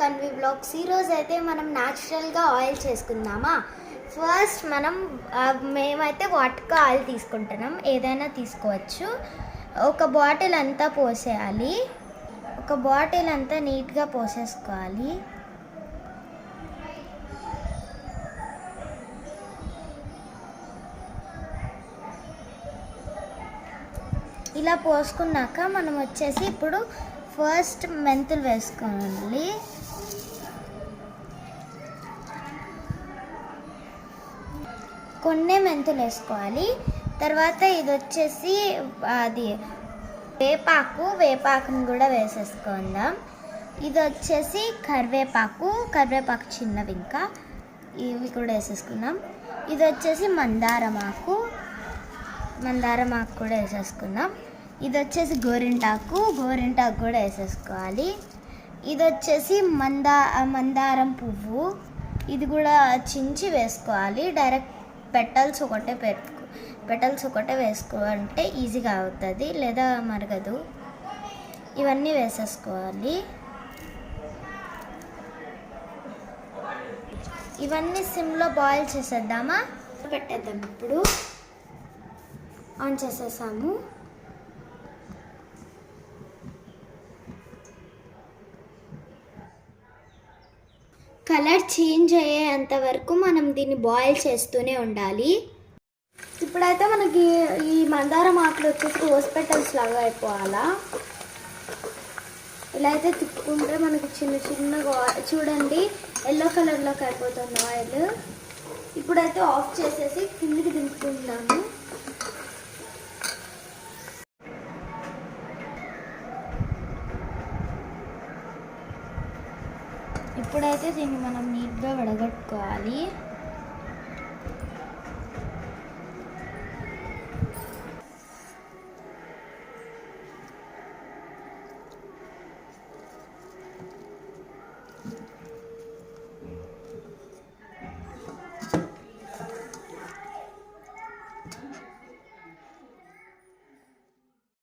కన్వి blogs. ఈరోజు అయితే మనం న్యాచురల్గా ఆయిల్ చేసుకుందామా. ఫస్ట్ మనం మేమైతే వాటికి ఆయిల్ తీసుకుంటున్నాం, ఏదైనా తీసుకోవచ్చు. ఒక బాటిల్ అంతా పోసేయాలి, ఒక బాటిల్ అంతా నీట్గా పోసేసుకోవాలి. ఇలా పోసుకున్నాక మనం వచ్చేసి ఇప్పుడు ఫస్ట్ మెంతులు వేసుకోవాలి. కొన్ని మెంతులు వేసుకోవాలి. తర్వాత ఇది వచ్చేసి అది వేపాకుని కూడా వేసేసుకుందాం. ఇది వచ్చేసి కరివేపాకు చిన్నవి, ఇంకా ఇవి కూడా వేసేసుకుందాం. ఇది వచ్చేసి మందారం ఆకు కూడా వేసేసుకుందాం. ఇది వచ్చేసి గోరింటాకు కూడా వేసేసుకోవాలి. ఇది వచ్చేసి మందారం పువ్వు, ఇది కూడా చించి వేసుకోవాలి. డైరెక్ట్ పెటల్స్ ఒకటే వేసుకోవాలంటే ఈజీగా అవుతుంది, లేదా మరగదు. ఇవన్నీ వేసేసుకోవాలి. ఇవన్నీ సిమ్లో బాయిల్ చేసేద్దామా. పెట్టేద్దాం. ఇప్పుడు ఆన్ చేసేసాము. కలర్ చేంజ్ అయ్యేంత వరకు మనం దీన్ని బాయిల్ చేస్తూనే ఉండాలి. ఇప్పుడైతే మనకి ఈ మందారం ఆకులు వచ్చేసి రోజ్ పెటల్స్ లాగా అయిపోవాలా. ఇలా అయితే తిప్పుకుంటే మనకి చిన్నగా చూడండి ఎల్లో కలర్లోకి అయిపోతుంది ఆయిల్. ఇప్పుడైతే ఆఫ్ చేసేసి కిందికి దింపుకుందాము. ఇప్పుడైతే దీన్ని మనం నీట్గా వడగట్టుకోవాలి.